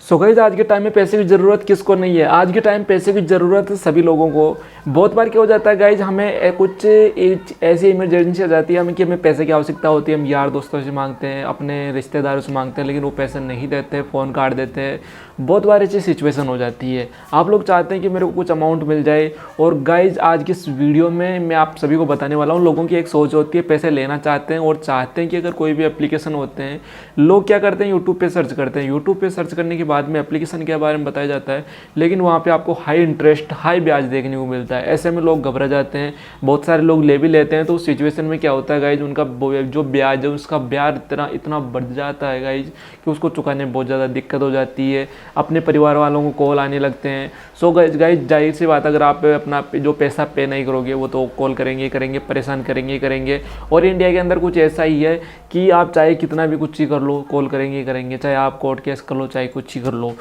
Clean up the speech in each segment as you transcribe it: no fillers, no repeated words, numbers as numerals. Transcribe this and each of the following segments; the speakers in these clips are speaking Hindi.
सो गाइस, आज के टाइम में पैसे की ज़रूरत किसको नहीं है। आज के टाइम पैसे की ज़रूरत सभी लोगों को। बहुत बार क्या हो जाता है गाइज, हमें कुछ ऐसी इमरजेंसी आ जाती है हमें कि हमें पैसे की आवश्यकता होती है। हम यार दोस्तों से मांगते हैं, अपने रिश्तेदारों से मांगते हैं, लेकिन वो पैसे नहीं देते, फ़ोन काट देते हैं। बहुत बार ऐसी सिचुएशन हो जाती है। आप लोग चाहते हैं कि मेरे को कुछ अमाउंट मिल जाए। और गाइज, आज की इस वीडियो में मैं आप सभी को बताने वाला हूँ। लोगों की एक सोच होती है, पैसे लेना चाहते हैं और चाहते हैं कि अगर कोई भी एप्लीकेशन होते हैं, लोग क्या करते हैं, यूट्यूब पे सर्च करते हैं। यूट्यूब पे सर्च करने के बाद में एप्लीकेशन के बारे में बताया जाता है, लेकिन वहाँ पे आपको हाई इंटरेस्ट, हाई ब्याज देखने को मिलता है। ऐसे में लोग घबरा जाते हैं। बहुत सारे लोग ले भी लेते हैं। तो उस सिचुएशन में क्या होता है गाइज, उनका जो ब्याज है उसका ब्याज इतना बढ़ जाता है गाइज कि उसको चुकाने में बहुत ज़्यादा दिक्कत हो जाती है। अपने परिवार वालों को कॉल आने लगते हैं। सो गाइज, जाहिर सी बात, अगर आप अपना जो पैसा पे नहीं करोगे वो तो कॉल करेंगे, परेशान करेंगे। और इंडिया के अंदर कुछ ऐसा ही है कि आप चाहे कितना भी कुछ ही कर लो, कॉल करेंगे, चाहे आप कोर्ट केस कर लो, चाहे कुछ ही कर लो।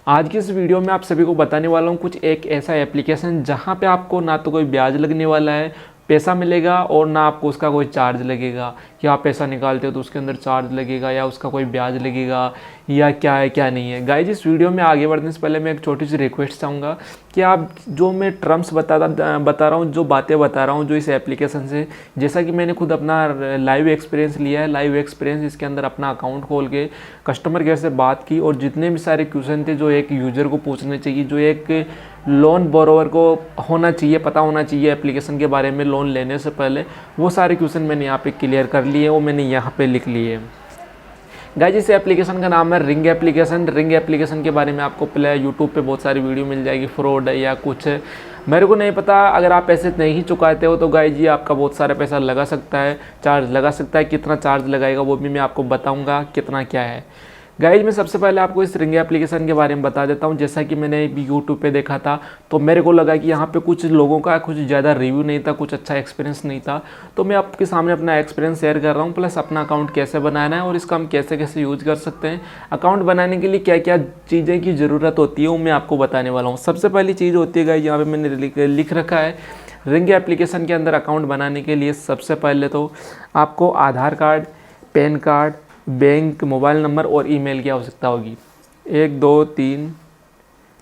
आज की इस वीडियो में आप सभी को बताने वाला हूँ कुछ एक ऐसा एप्लीकेशन जहाँ पे आपको ना तो कोई ब्याज लगने वाला है, पैसा मिलेगा, और ना आपको उसका कोई चार्ज लगेगा कि आप पैसा निकालते हो तो उसके अंदर चार्ज लगेगा या उसका कोई ब्याज लगेगा या क्या है क्या नहीं है। गाइज, इस वीडियो में आगे बढ़ने से पहले मैं एक छोटी सी रिक्वेस्ट चाहूँगा कि आप जो मैं टर्म्स बता रहा हूँ, जो बातें बता रहा हूँ जो इस एप्लीकेशन से, जैसा कि मैंने खुद अपना लाइव एक्सपीरियंस लिया है, लाइव एक्सपीरियंस इसके अंदर अपना अकाउंट खोल के कस्टमर केयर से बात की, और जितने भी सारे क्वेश्चन थे जो एक यूज़र को पूछने चाहिए, जो एक लोन बोरोवर को होना चाहिए, पता होना चाहिए एप्लीकेशन के बारे में लोन लेने से पहले, वो सारे क्वेश्चन मैंने यहाँ पे क्लियर कर लिए, वो मैंने यहाँ पे लिख लिए। गाइस, इस एप्लीकेशन का नाम है रिंग एप्लीकेशन। रिंग एप्लीकेशन के बारे में आपको पहले यूट्यूब पे बहुत सारी वीडियो मिल जाएगी, फ्रॉड है या कुछ है, मेरे को नहीं पता। अगर आप पैसे नहीं चुकाते हो तो गाइस ये आपका बहुत सारा पैसा लगा सकता है, चार्ज लगा सकता है। कितना चार्ज लगाएगा वो भी मैं आपको बताऊँगा कितना क्या है। गाइज, मैं सबसे पहले आपको इस रिंग एप्लीकेशन के बारे में बता देता हूँ। जैसा कि मैंने यूट्यूब पे देखा था तो मेरे को लगा कि यहाँ पे कुछ लोगों का कुछ ज़्यादा रिव्यू नहीं था, कुछ अच्छा एक्सपीरियंस नहीं था। तो मैं आपके सामने अपना एक्सपीरियंस शेयर कर रहा हूँ, प्लस अपना अकाउंट कैसे बनाना है और इसका हम कैसे कैसे यूज़ कर सकते हैं। अकाउंट बनाने के लिए क्या क्या चीज़ें की ज़रूरत होती है वो मैं आपको बताने वाला हूँ। सबसे पहली चीज़ होती है गाइज, यहाँ पर मैंने लिख रखा है रिंग एप्लीकेशन के अंदर अकाउंट बनाने के लिए सबसे पहले तो आपको Aadhaar card, PAN card, bank, mobile number और ईमेल की आवश्यकता होगी। 1 2 3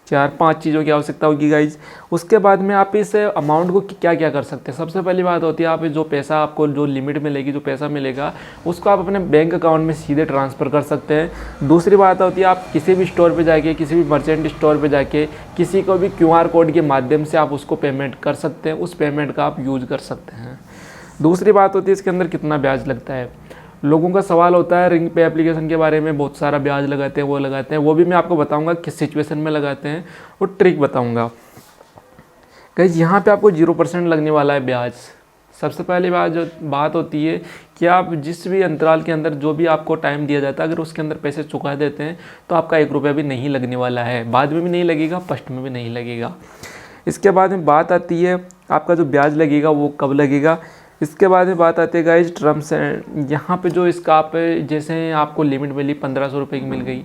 4 5 चीज़ों की आवश्यकता होगी गाइज। उसके बाद में आप इस अमाउंट को क्या क्या कर सकते हैं। सबसे पहली बात होती है, आप जो पैसा आपको जो लिमिट मिलेगी, जो पैसा मिलेगा उसको आप अपने बैंक अकाउंट में सीधे ट्रांसफ़र कर सकते हैं। दूसरी बात होती है, आप किसी भी स्टोर पे जाके, किसी भी मर्चेंट स्टोर पे जाके किसी को भी QR कोड के माध्यम से आप उसको पेमेंट कर सकते हैं, उस पेमेंट का आप यूज़ कर सकते हैं। दूसरी बात होती है इसके अंदर कितना ब्याज लगता है। लोगों का सवाल होता है रिंग पे एप्लीकेशन के बारे में, बहुत सारा ब्याज लगाते हैं, वो भी मैं आपको बताऊंगा किस सिचुएशन में लगाते हैं, वो ट्रिक बताऊंगा। गाइस, यहाँ पे आपको 0% लगने वाला है ब्याज। सबसे पहली बात होती है कि आप जिस भी अंतराल के अंदर जो भी आपको टाइम दिया जाता है, अगर उसके अंदर पैसे चुका देते हैं तो आपका 1 रुपया भी नहीं लगने वाला है। बाद में भी नहीं लगेगा, फर्स्ट में भी नहीं लगेगा। इसके बाद में बात आती है आपका जो ब्याज लगेगा वो कब लगेगा। इसके बाद में बात आती है गाइज टर्म्स एंड, यहाँ पे जो इसका आप जैसे आपको लिमिट मिली 1500 रुपये की मिल गई,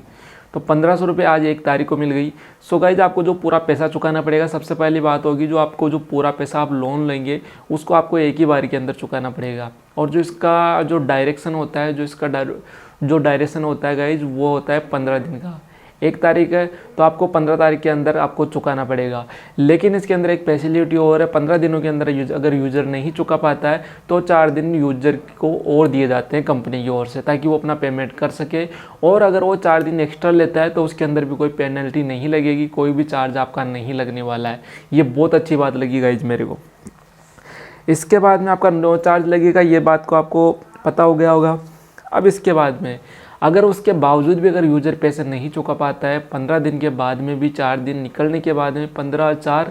तो 1500 रुपये आज 1 तारीख को मिल गई। सो गाइज, आपको जो पूरा पैसा चुकाना पड़ेगा। सबसे पहली बात होगी, जो आपको जो पूरा पैसा आप लोन लेंगे उसको आपको एक ही बारी के अंदर चुकाना पड़ेगा। और जो इसका जो डायरेक्शन होता है, जो डायरेक्शन होता है गाइज, वो होता है 15 दिन का। 1 तारीख है तो आपको 15 तारीख के अंदर आपको चुकाना पड़ेगा। लेकिन इसके अंदर एक फैसिलिटी और है, 15 दिनों के अंदर अगर यूज़र नहीं चुका पाता है तो 4 दिन यूज़र को और दिए जाते हैं कंपनी की ओर से, ताकि वो अपना पेमेंट कर सके। और अगर वो 4 दिन एक्स्ट्रा लेता है तो उसके अंदर भी कोई पेनल्टी नहीं लगेगी, कोई भी चार्ज आपका नहीं लगने वाला है। ये बहुत अच्छी बात लगी गाइज मेरे को। इसके बाद में आपका नो चार्ज लगेगा, ये बात को आपको पता हो गया होगा। अब इसके बाद में अगर उसके बावजूद भी अगर यूज़र पैसे नहीं चुका पाता है, 15 दिन के बाद में भी, 4 दिन निकलने के बाद में, 15 4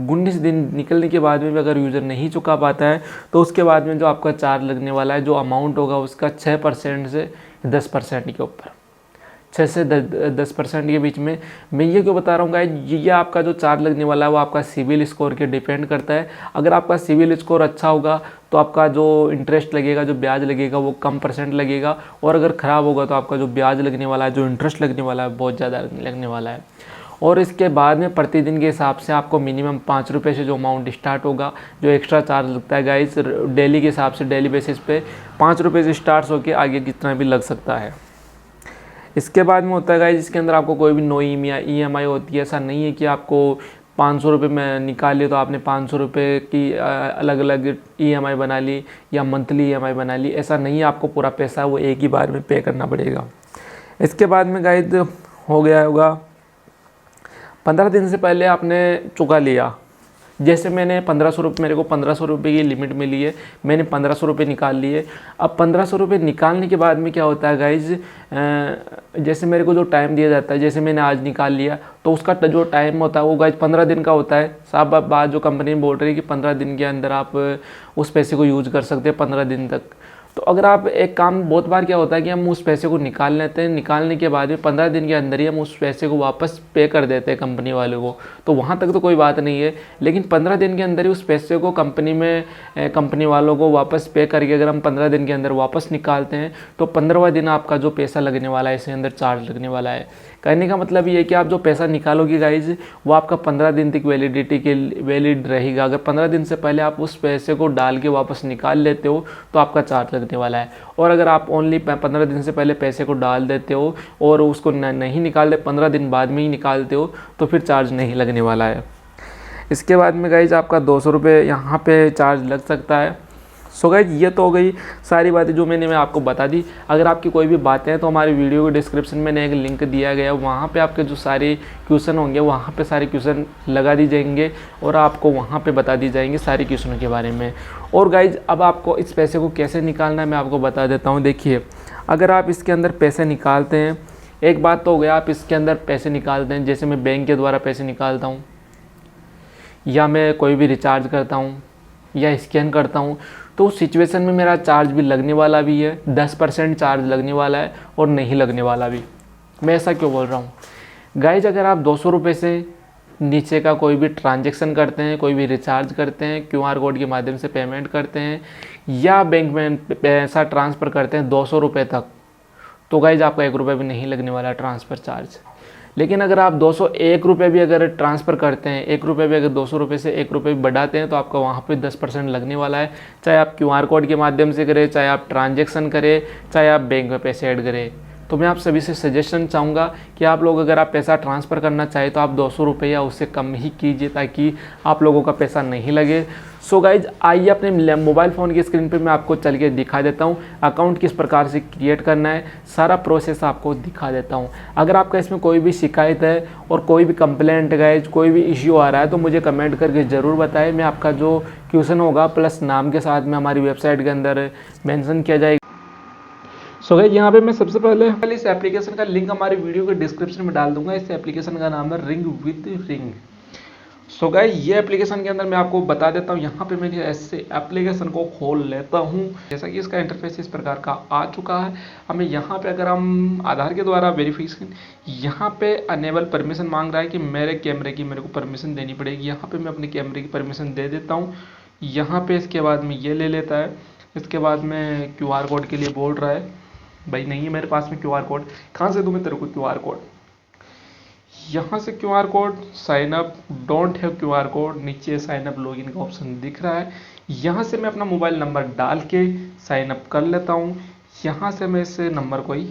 19 दिन निकलने के बाद में भी अगर यूज़र नहीं चुका पाता है तो उसके बाद में जो आपका चार्ज लगने वाला है, जो अमाउंट होगा उसका 6% से 10% के ऊपर, 6 से 10% के बीच में। मैं ये क्यों बता रहा हूँ गाइस, ये आपका जो चार्ज लगने वाला है वो आपका सिविल स्कोर के डिपेंड करता है। अगर आपका सिविल स्कोर अच्छा होगा तो आपका जो इंटरेस्ट लगेगा, जो ब्याज लगेगा वो कम % लगेगा, और अगर ख़राब होगा तो आपका जो ब्याज लगने वाला है, जो इंटरेस्ट लगने वाला है, बहुत ज़्यादा लगने वाला है। और इसके बाद में प्रतिदिन के हिसाब से आपको मिनिमम 5 रुपये से जो अमाउंट स्टार्ट होगा, जो एक्स्ट्रा चार्ज लगता है गाइस, डेली के हिसाब से, डेली बेसिस पे 5 रुपये से स्टार्ट होकर आगे कितना भी लग सकता है। इसके बाद में होता है गाइज, इसके अंदर आपको कोई भी नो EMI होती है। ऐसा नहीं है कि आपको 500 रुपये में निकाल लिए तो आपने 500 रुपये की अलग अलग EMI बना ली या मंथली EMI बना ली। ऐसा नहीं है, आपको पूरा पैसा वो एक ही बार में पे करना पड़ेगा। इसके बाद में गाइज हो गया होगा 15 दिन से पहले आपने चुका लिया। जैसे मैंने 1500 रुपये, मेरे को 1500 रुपये की लिमिट मिली है, मैंने 1500 रुपये निकाल लिए। अब 1500 रुपये निकालने के बाद में क्या होता है गाइज, जैसे मेरे को जो टाइम दिया जाता है, जैसे मैंने आज निकाल लिया तो उसका जो टाइम होता है वो गाइज 15 दिन का होता है। साहब बात जो कंपनी बोल रही है कि 15 दिन के अंदर आप उस पैसे को यूज़ कर सकते हैं 15 दिन तक। तो अगर आप एक काम, बहुत बार क्या होता है कि हम उस पैसे को निकाल लेते हैं, निकालने के बाद में 15 दिन के अंदर ही हम उस पैसे को वापस पे कर देते हैं कंपनी वाले को, तो वहाँ तक तो कोई बात नहीं है। लेकिन 15 दिन के अंदर ही उस पैसे को कंपनी वालों को वापस पे करके अगर हम 15 दिन के अंदर वापस निकालते हैं तो 15वां दिन आपका जो पैसा लगने वाला है, इसके अंदर चार्ज लगने वाला है। कहने का मतलब ये है कि आप जो पैसा निकालोगे गाइज वो आपका 15 दिन तक वैलिड रहेगा। अगर 15 दिन से पहले आप उस पैसे को डाल के वापस निकाल लेते हो तो आपका चार्ज लगने वाला है। और अगर आप ओनली 15 दिन से पहले पैसे को डाल देते हो और उसको नहीं निकालते, 15 दिन बाद में ही निकालते हो, तो फिर चार्ज नहीं लगने वाला है। इसके बाद में गाइज आपका 200 रुपये यहाँ पे चार्ज लग सकता है। सो गाइज ये तो हो गई सारी बातें जो मैं आपको बता दी। अगर आपकी कोई भी बातें हैं तो हमारी वीडियो के डिस्क्रिप्शन में एक लिंक दिया गया है, वहाँ पे आपके जो सारे क्वेश्चन होंगे वहाँ पे सारे क्वेश्चन लगा दी जाएंगे और आपको वहाँ पे बता दी जाएंगे सारे क्वेश्चनों के बारे में। और गाइज अब आपको इस पैसे को कैसे निकालना है मैं आपको बता देता हूँ। देखिए, अगर आप इसके अंदर पैसे निकालते हैं, एक बात तो हो गया, आप इसके अंदर पैसे निकालते हैं, जैसे मैं बैंक के द्वारा पैसे निकालता हूँ या मैं कोई भी रिचार्ज करता हूँ या स्कैन करता हूँ, तो उस सिचुएशन में मेरा चार्ज भी लगने वाला भी है, 10% चार्ज लगने वाला है और नहीं लगने वाला भी। मैं ऐसा क्यों बोल रहा हूँ गाइज, अगर आप 200 रुपये से नीचे का कोई भी ट्रांजैक्शन करते हैं, कोई भी रिचार्ज करते हैं, QR कोड के माध्यम से पेमेंट करते हैं या बैंक में पैसा ट्रांसफ़र करते हैं 200 रुपये तक, तो गाइज आपका 1 रुपये भी नहीं लगने वाला ट्रांसफ़र चार्ज। लेकिन अगर आप 201 रुपये भी अगर ट्रांसफ़र करते हैं, 1 रुपये भी अगर 200 रुपये से 1 रुपये भी बढ़ाते हैं तो आपका वहाँ पे 10% लगने वाला है। चाहे आप QR कोड के माध्यम से करें, चाहे आप ट्रांजैक्शन करें, चाहे आप बैंक में पैसे ऐड करें। तो मैं आप सभी से सजेशन चाहूँगा कि आप लोग अगर आप पैसा ट्रांसफ़र करना चाहें तो आप 200 रुपये या उससे कम ही कीजिए ताकि आप लोगों का पैसा नहीं लगे। सो गाइज आइए अपने मोबाइल फ़ोन की स्क्रीन पे मैं आपको चल के दिखा देता हूँ अकाउंट किस प्रकार से क्रिएट करना है, सारा प्रोसेस आपको दिखा देता हूँ। अगर आपका इसमें कोई भी शिकायत है और कोई भी कंप्लेंट गाइज, कोई भी इश्यू आ रहा है तो मुझे कमेंट करके ज़रूर बताएं। मैं आपका जो क्वेश्चन होगा प्लस नाम के साथ में हमारी वेबसाइट के अंदर मेंशन किया जाएगा। सो गाइस यहाँ पे मैं सबसे पहले इस एप्लीकेशन का लिंक हमारी वीडियो के डिस्क्रिप्शन में डाल दूंगा। इस एप्लीकेशन का नाम है ring with ring. So guys ये एप्लीकेशन के अंदर मैं आपको बता देता हूँ, यहाँ पे मैं ऐसे एप्लीकेशन को खोल लेता हूँ। जैसा कि इसका इंटरफेस इस प्रकार का आ चुका है। हमें यहाँ पे अगर हम आधार के द्वारा वेरिफिकेशन, यहाँ पे अनेबल परमिशन मांग रहा है कि मेरे कैमरे की मेरे को परमिशन देनी पड़ेगी। यहाँ पे मैं अपने कैमरे की परमिशन दे देता हूँ। यहाँ पे इसके बाद में ये ले लेता है। इसके बाद में QR कोड के लिए बोल रहा है, भाई नहीं है मेरे पास में QR कोड, कहाँ से दूँ मैं तेरे को QR कोड। यहाँ से QR code, sign up, don't have QR code, नीचे साइन अप लॉगिन का ऑप्शन दिख रहा है। यहाँ से मैं अपना मोबाइल नंबर डाल के साइन अप कर लेता हूँ। यहाँ से मैं इस नंबर को ही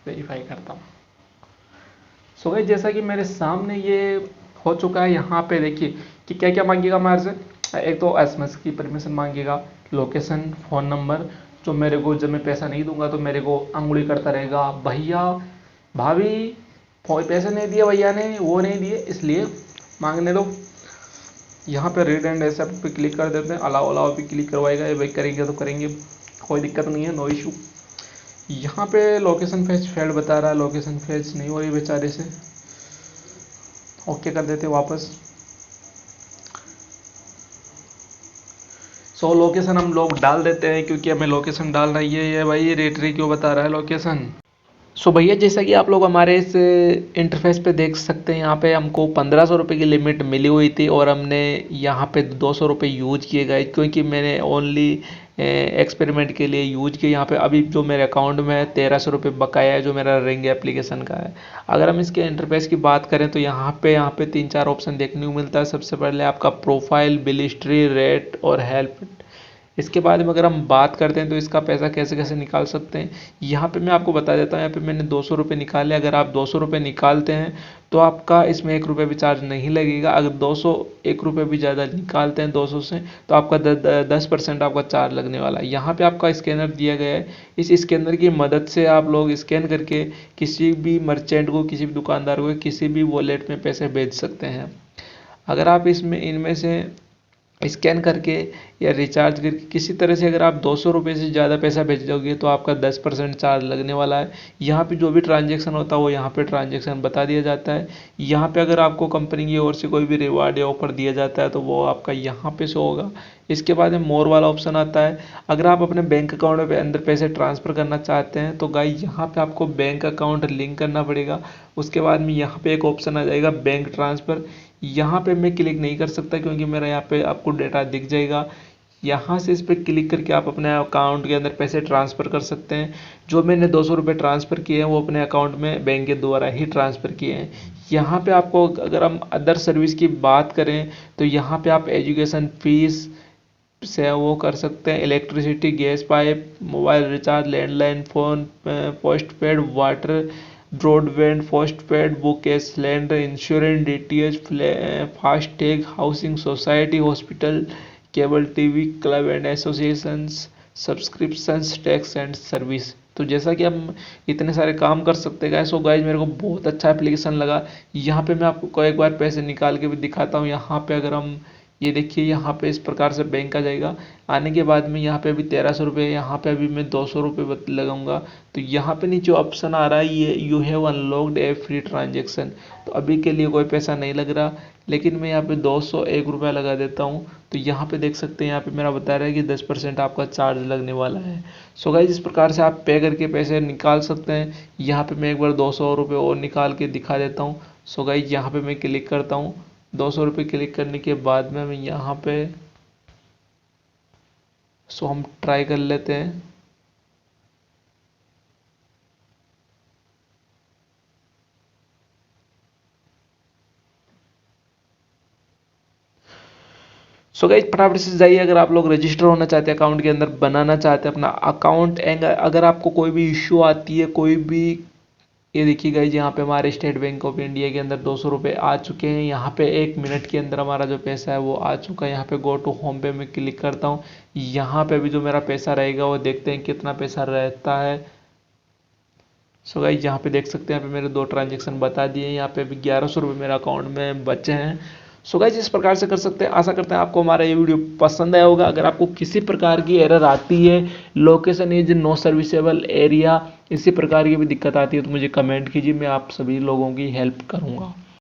वेरीफाई करता हूँ। सो गाइस जैसा कि मेरे सामने ये हो चुका है। यहाँ पे देखिए कि क्या क्या मांगेगा हमारे से। एक तो SMS की परमिशन मांगेगा, लोकेशन, फ़ोन नंबर, जो मेरे को जब मैं पैसा नहीं दूंगा तो मेरे को अंगुली करता रहेगा, भैया भाभी पैसे नहीं दिए भैया ने, वो नहीं दिए, इसलिए मांगने दो। यहाँ पे रीड एंड एक्सेप्ट पे क्लिक कर देते हैं। अलाउ पे क्लिक करवाएगा, ये भाई करेंगे तो करेंगे, कोई दिक्कत नहीं है, नो इशू। यहाँ पे लोकेशन फेच फेल्ड बता रहा है, लोकेशन फेच नहीं हो रही बेचारे से, ओके कर देते वापस। सो लोकेशन हम लोग डाल देते हैं क्योंकि हमें लोकेशन डालना ही है। ये भाई रेटरी क्यों बता रहा है लोकेशन। सो भैया जैसा कि आप लोग हमारे इस इंटरफेस पे देख सकते हैं, यहाँ पे हमको 1500 रुपये की लिमिट मिली हुई थी और हमने यहाँ पे 200 रुपये यूज किए गए क्योंकि मैंने ओनली एक्सपेरिमेंट के लिए यूज किए। यहाँ पे अभी जो मेरे अकाउंट में 1300 रुपये बकाया है जो मेरा रिंग एप्लीकेशन का है। अगर हम इसके इंटरफेस की बात करें तो यहाँ पे 3-4 ऑप्शन देखने को मिलता है। सबसे पहले आपका प्रोफाइल, बिल हिस्ट्री, रेट और हेल्प। इसके बाद में अगर हम बात करते हैं तो इसका पैसा कैसे कैसे निकाल सकते हैं, यहाँ पे मैं आपको बता देता हूँ। यहाँ पे मैंने 200 रुपये निकाले। अगर आप 200 रुपये निकालते हैं तो आपका इसमें 1 रुपये भी चार्ज नहीं लगेगा। अगर 1 रुपये भी ज़्यादा निकालते हैं 200 से तो आपका 10% आपका चार्ज लगने वाला है। यहाँ पे आपका स्कैनर दिया गया है। इस स्कैनर की मदद से आप लोग स्कैन करके किसी भी मर्चेंट को, किसी भी दुकानदार को, किसी भी वॉलेट में पैसे भेज सकते हैं। अगर आप इनमें से स्कैन करके या रिचार्ज करके किसी तरह से अगर आप 200 रुपये से ज़्यादा पैसा भेजोगे तो आपका 10% चार्ज लगने वाला है। यहाँ पे जो भी ट्रांजैक्शन होता है वो यहाँ पे ट्रांजैक्शन बता दिया जाता है। यहाँ पे अगर आपको कंपनी की ओर से कोई भी रिवार्ड या ऑफर दिया जाता है तो वो आपका यहाँ पे शो होगा। इसके बाद में मोर वाला ऑप्शन आता है। अगर आप अपने बैंक अकाउंट में अंदर पैसे ट्रांसफ़र करना चाहते हैं तो गाइस यहाँ पे आपको बैंक अकाउंट लिंक करना पड़ेगा। उसके बाद में यहाँ पे एक ऑप्शन आ जाएगा बैंक ट्रांसफ़र। यहाँ पे मैं क्लिक नहीं कर सकता क्योंकि मेरा यहाँ पे आपको डेटा दिख जाएगा। यहाँ से इस पर क्लिक करके आप अपने अकाउंट के अंदर पैसे ट्रांसफ़र कर सकते हैं। जो मैंने 200 रुपये ट्रांसफ़र किए हैं वो अपने अकाउंट में बैंक के द्वारा ही ट्रांसफ़र किए हैं। यहाँ पे आपको अगर हम अदर सर्विस की बात करें तो यहाँ पे आप एजुकेशन फीस से वो कर सकते हैं, electricity, gas pipe, mobile recharge, landline phone, post paid, water, broadband, post paid, book gas cylinder, insurance, DTH, FASTag, housing society, hospital, cable TV, club and associations, subscriptions, tax and service. तो जैसा कि हम इतने सारे काम कर सकते हैं गाइस। सो गाइस मेरे को बहुत अच्छा एप्लीकेशन लगा। यहाँ पे मैं आपको एक बार पैसे निकाल के भी दिखाता हूँ। यहाँ पे अगर हम ये देखिए यहाँ पे इस प्रकार से बैंक आ जाएगा। आने के बाद में यहाँ पे अभी 1300 रुपये, यहाँ पे अभी मैं 200 रुपये लगाऊंगा तो यहाँ पे नीचे ऑप्शन आ रहा है ये you have unlocked A free transaction. तो अभी के लिए कोई पैसा नहीं लग रहा, लेकिन मैं यहाँ पे 201 रुपया लगा देता हूँ। तो यहाँ पे देख सकते हैं यहाँ पे मेरा बता रहा है कि 10% आपका चार्ज लगने वाला है। सो गाइस इस प्रकार से आप पे करके पैसे निकाल सकते हैं। यहाँ पे मैं एक बार 200 रुपये और निकाल के दिखा देता हूँ। सो गाइस यहाँ पे मैं क्लिक करता हूँ। 200 रुपये क्लिक करने के बाद में हम यहाँ पे हम ट्राई कर लेते हैं। सो गाइस फटाफट से जाइए। अगर आप लोग रजिस्टर होना चाहते हैं, अकाउंट के अंदर बनाना चाहते हैं अपना अकाउंट, अगर आपको कोई भी इश्यू आती है, कोई भी, ये देखिए गाइस यहाँ पे हमारे स्टेट बैंक ऑफ इंडिया के अंदर 200 रुपये आ चुके हैं। यहाँ पे 1 मिनट के अंदर हमारा जो पैसा है वो आ चुका है। यहाँ पे गो टू होम पे मैं क्लिक करता हूँ। यहाँ पे भी जो मेरा पैसा रहेगा वो देखते हैं कितना पैसा रहता है। सो गाइस यहाँ पे देख सकते हैं, यहाँ पे मेरे 2 ट्रांजेक्शन बता दिए। यहाँ पे अभी 1100 रुपये मेरे अकाउंट में बचे हैं। सो गाइस इस प्रकार से कर सकते हैं। आशा करते हैं आपको हमारा ये वीडियो पसंद आया होगा। अगर आपको किसी प्रकार की एरर आती है, location is no serviceable area, इसी प्रकार की भी दिक्कत आती है तो मुझे कमेंट कीजिए, मैं आप सभी लोगों की हेल्प करूँगा।